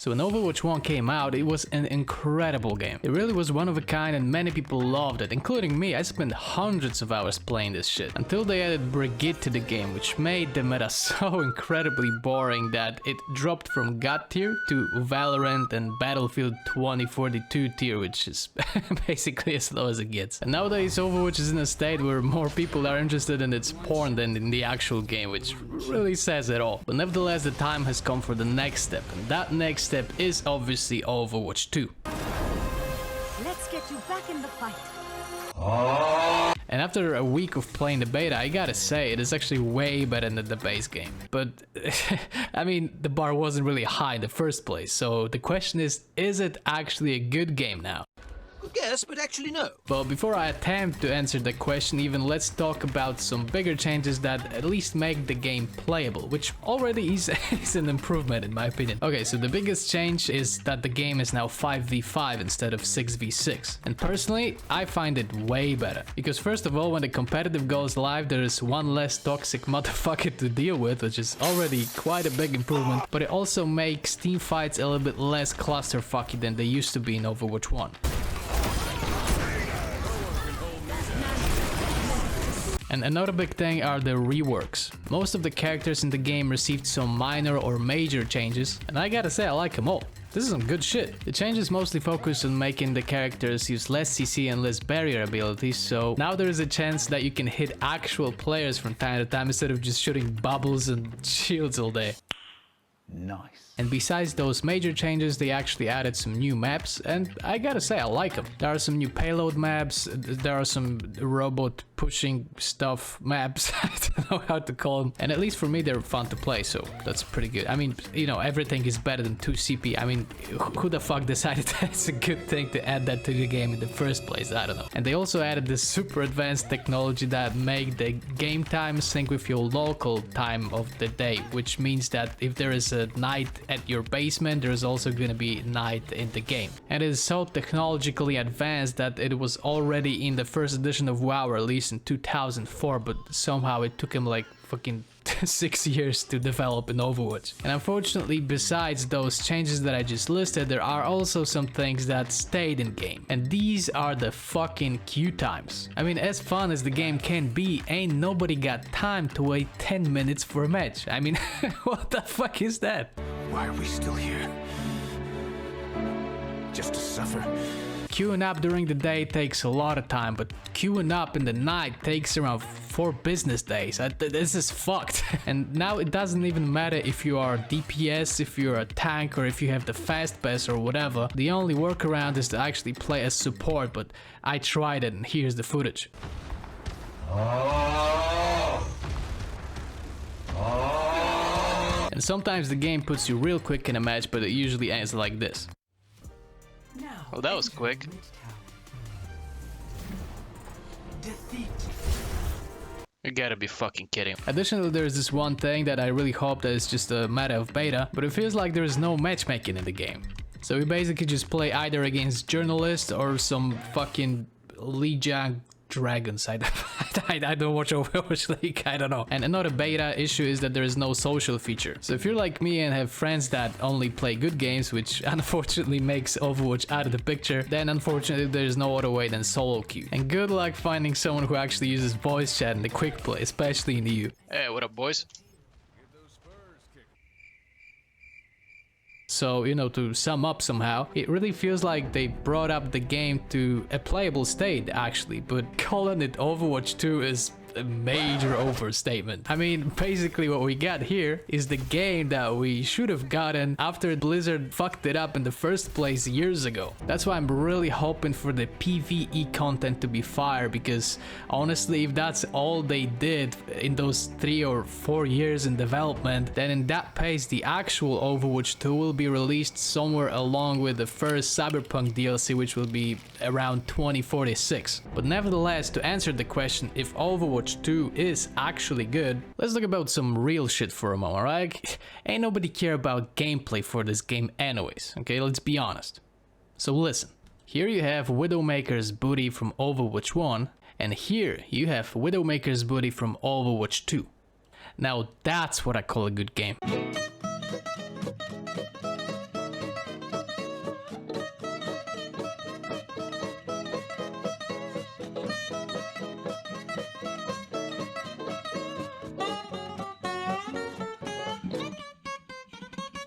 So when Overwatch 1 came out, it was an incredible game. It really was one of a kind and many people loved it, including me. I spent hundreds of hours playing this shit. Until they added Brigitte to the game, which made the meta so incredibly boring that it dropped from God tier to Valorant and Battlefield 2042 tier, which is basically as low as it gets. And nowadays Overwatch is in a state where more people are interested in its porn than in the actual game, which really says it all. But nevertheless, the time has come for the next step, and that next step is obviously Overwatch 2. Let's get you back in the fight. And after a week of playing the beta, I gotta say, it is actually way better than the base game. But, I mean, the bar wasn't really high in the first place, so the question is it actually a good game now? Good guess, but actually no. Well, before I attempt to answer the question even, let's talk about some bigger changes that at least make the game playable, which already is an improvement in my opinion. Okay, so the biggest change is that the game is now 5v5 instead of 6v6. And personally, I find it way better. Because first of all, when the competitive goes live, there is one less toxic motherfucker to deal with, which is already quite a big improvement. But it also makes team fights a little bit less clusterfucky than they used to be in Overwatch 1. And another big thing are the reworks. Most of the characters in the game received some minor or major changes, and I gotta say I like them all. This is some good shit. The changes mostly focus on making the characters use less CC and less barrier abilities, so now there is a chance that you can hit actual players from time to time instead of just shooting bubbles and shields all day. Nice. And besides those major changes, they actually added some new maps, and I gotta say I like them. There are some new payload maps, there are some robot pushing stuff maps, I don't know how to call them, and at least for me they're fun to play, so that's pretty good. I mean, you know, everything is better than 2CP. I mean, who the fuck decided that's a good thing to add that to the game in the first place? I don't know. And they also added this super advanced technology that make the game time sync with your local time of the day, which means that if there is a night at your basement, there's also gonna be night in the game. And it is so technologically advanced that it was already in the first edition of WoW, released in 2004, but somehow it took him like fucking 6 years to develop in Overwatch. And unfortunately, besides those changes that I just listed, there are also some things that stayed in game, and these are the fucking queue times. I mean, as fun as the game can be, ain't nobody got time to wait 10 minutes for a match. I mean, what the fuck is that? Why are we still here? Just to suffer? Queuing up during the day takes a lot of time, but queuing up in the night takes around 4 business days. This is fucked. And now it doesn't even matter if you are DPS, if you're a tank, or if you have the fast pass or whatever. The only workaround is to actually play as support, but I tried it and here's the footage. And sometimes the game puts you real quick in a match, but it usually ends like this. Oh, that was quick. You gotta be fucking kidding. Additionally, there's this one thing that I really hope that it's just a matter of beta, but it feels like there is no matchmaking in the game. So we basically just play either against journalists or some fucking Lijiang dragons. I don't watch Overwatch League, I don't know. And another beta issue is that there is no social feature. So if you're like me and have friends that only play good games, which unfortunately makes Overwatch out of the picture, then unfortunately there's no other way than solo queue. And good luck finding someone who actually uses voice chat in the quick play, especially in the EU. Hey, what up, boys? So, you know, to sum up somehow, it really feels like they brought up the game to a playable state, actually, but calling it Overwatch 2 is a major overstatement. I mean, basically what we got here is the game that we should have gotten after Blizzard fucked it up in the first place years ago. That's why I'm really hoping for the PvE content to be fire, because honestly, if that's all they did in those 3 or 4 years in development, then in that pace the actual Overwatch 2 will be released somewhere along with the first Cyberpunk DLC, which will be around 2046. But nevertheless, to answer the question if Overwatch 2 is actually good, let's talk about some real shit for a moment, right? Ain't nobody care about gameplay for this game anyways, okay? Let's be honest. So listen, here you have Widowmaker's booty from Overwatch 1, and here you have Widowmaker's booty from Overwatch 2. Now that's what I call a good game.